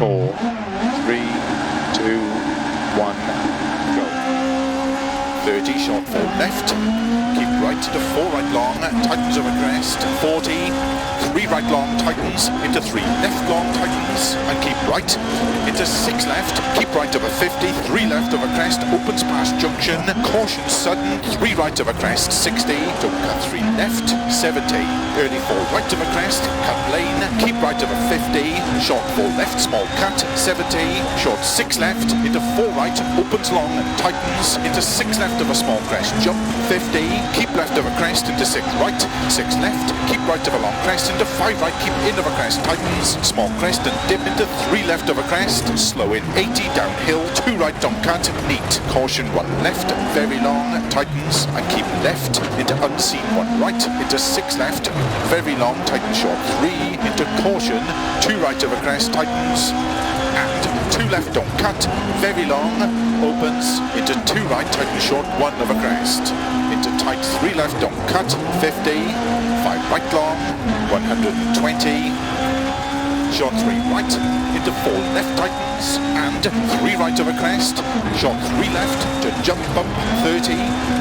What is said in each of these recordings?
4, 3, 2, 1, go. 30, short 4 left, keep right into 4 right long, tightens over crest, 40, 3 right long, tightens, into 3 left long, tightens, and keep right, into 6 left, keep right over 50, 3 left over crest, opens past junction, caution sudden, 3 right over crest, 60, don't cut 3 left, 70, early 4 right over crest, cut lane, keep right over 50, short 4 left, small cut, 70, short 6 left, into 4 right, opens long, tightens, into 6 left of a small crest, jump, 50, keep left of a crest, into 6 right, 6 left, keep right of a long crest, into 5 right, keep in of a crest, tightens, small crest and dip into 3 left of a crest, slow in 80, downhill, 2 right, don't cut, neat, caution 1 left, very long, tightens, and keep left, into unseen 1 right, into 6 left, very long, tighten short 3, into caution, 2 right of a crest, tightens, and 2 left, don't cut, very long, opens, into 2 right, tighten short 1 of a crest, into tight 3 left, don't cut, 50, 5 right long, 120, short 3 right, into 4 left tightens, and 3 right of a crest, short 3 left, to jump bump, 30,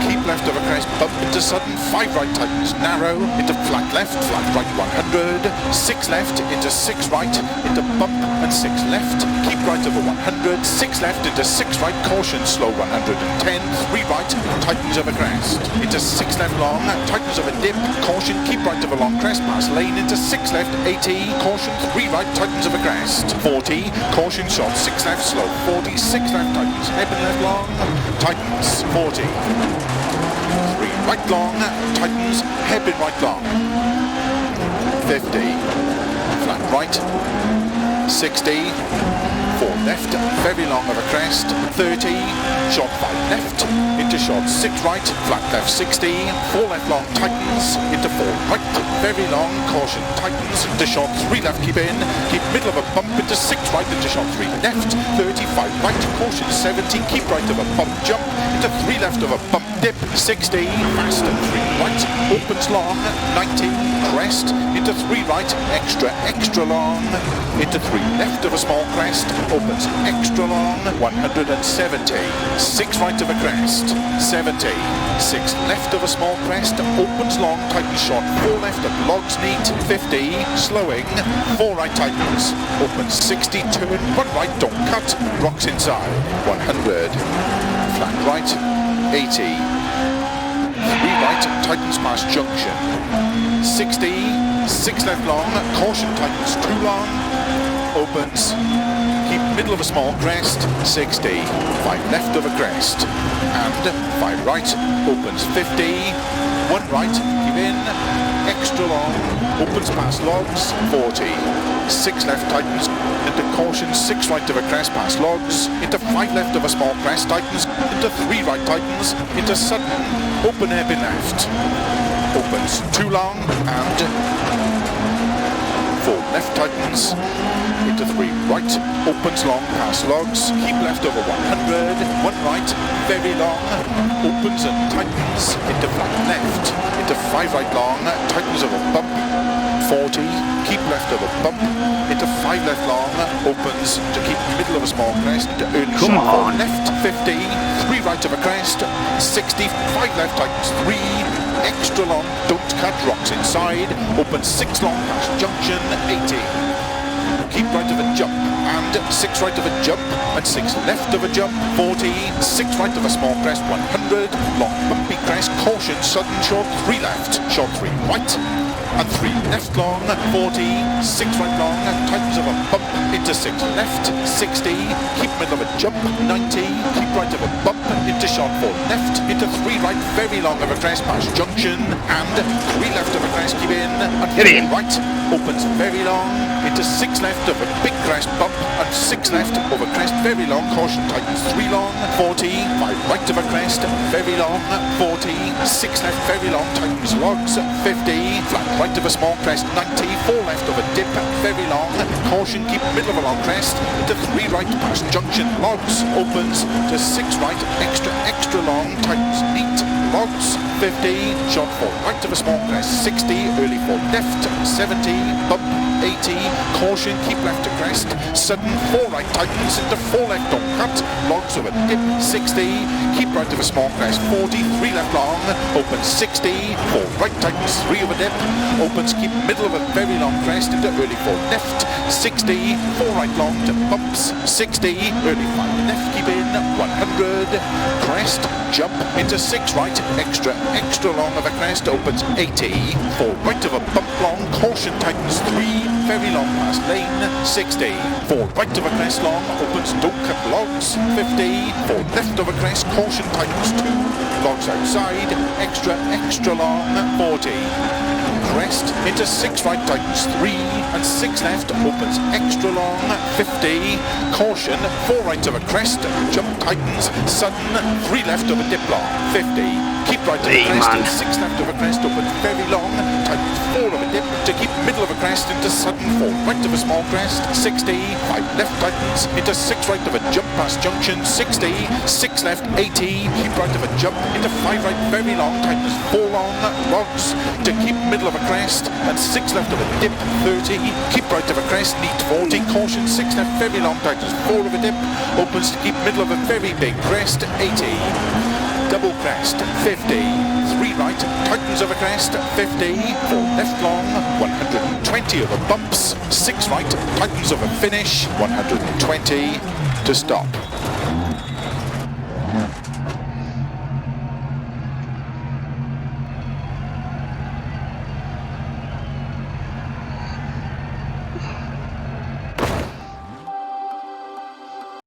keep left of a crest, bump into sudden, 5 right tightens, narrow, into flat left, flat right 100, 6 left, into 6 right, into bump, and 6 left, keep right over 100, 6 left, into 6 right, caution, slow 110, 3 right, tightens over crest, into 6 left long, tightens over dip, caution, keep right over long crest, pass lane, into 6 left, 80, caution, 3 right, tightens over crest, 40, caution, short 6 left, slow 40, 6 left, tightens, hairpin left long, tightens, 40, 3 right long, tightens, hairpin right long, 50, flat right, 60, 4 left, very long of a crest, 30, short 5 left, into short 6 right, flat left 60, 4 left long, tightens, into 4 right, very long, caution, tightens, into short 3 left, keep in, keep middle of a bump, into 6 right, into short 3 left, 35 right, caution, 70, keep right of a bump, jump, into 3 left of a bump, dip, 60, fast and 3 right, opens long, 90, crest, into 3 right, extra long, into 3 left of a small crest, opens extra long, 170, 6 right of a crest, 70, 6 left of a small crest, opens long, tightens short, 4 left of logs neat, 50, slowing, 4 right tightens, opens 60, turn, 1 right, don't cut, rocks inside, 100, flat right, 80, 3 right, tightens past junction, 60, 6 left long, caution, tightens too long, opens, keep middle of a small crest, 60, 5 left of a crest, and 5 right, opens 50, 1 right, keep in, extra long, opens past logs, 40, 6 left tightens, into caution, 6 right of a crest past logs, into 5 left of a small crest, tightens, into 3 right tightens, into sudden, open hairpin left, opens too long, and 4 left tightens, into 3 right, opens long past logs, keep left over 100, 1 right, very long, opens and tightens, into flat left, into 5 right long, tightens over bump, 40, keep left over bump, into 5 left long, opens to keep middle of a small crest, into early short 4 left, 50, 3 right of a crest, 60, 5 left tightens, 3, extra long, don't cut, rocks inside, opens 6 long past junction, 80, keep right of a jump, and 6 right of a jump, and 6 left of a jump, 40, 6 right of a small crest, 100, long bumpy crest, caution, sudden short, 3 left, short 3 right, and 3 left long, 40, 6 right long, tightens of a bump, into 6 left, 60, keep middle of a jump, 90, keep right of a bump, into short 4 left, into 3 right, very long of a crest past junction, and 3 left of a crest, keep in, and 4 right, opens very long, into 6 left of a big crest bump, and 6 left over crest, very long, caution, tightens 3 long, 40, 5 right of a crest, very long, 40, 6 left, very long, tightens logs, 50, flat right of a small crest, 90, 4 left of a dip, very long, caution, keep middle of a long crest, into 3 right past junction, logs, opens to 6 right, extra long, tightens neat, logs, 50, short for right of a small crest, 60, early for left, 70, bump, 80, caution, keep left to crest, sudden 4 right tightens into 4 left on cut, logs over dip, 60, keep right of a small crest, 40, 3 left long, opens 60, 4 right tightens, 3 over dip, opens, keep middle of a very long crest into early 4 left, 60, 4 right long to bumps, 60, early 5 left, keep in, 100, crest, jump into 6 right, extra long of a crest, opens 80, 4 right of a bump long, caution tightens 3, very long past lane, 60, 4 right of a crest long, opens don't cut logs, 50, 4 left of a crest, caution tightens 2, logs outside, extra long, 40. Crest into 6 right tightens 3 and 6 left opens extra long, 50, caution 4 right of a crest, jump tightens, sudden 3 left of a dip long, 50, keep right of a crest and 6 left of a crest opens very long, tightens 4 of a dip to keep middle of a crest into sudden 4 right of a small crest, 60, 5 left tightens into 6 right of a jump past junction, 60, 6 left 80, keep right of a jump into 5 right very long, tightens 4 long, logs to keep middle of a crest and 6 left of a dip, 30, keep right of a crest, neat 40, caution 6 left very long, tightens 4 of a dip, opens to keep middle of a very big crest, 80, double crest, 50, 3 right, tightens of a crest, 50, 4 left long, 120 over bumps, 6 right, tightens of a finish, 120 to stop.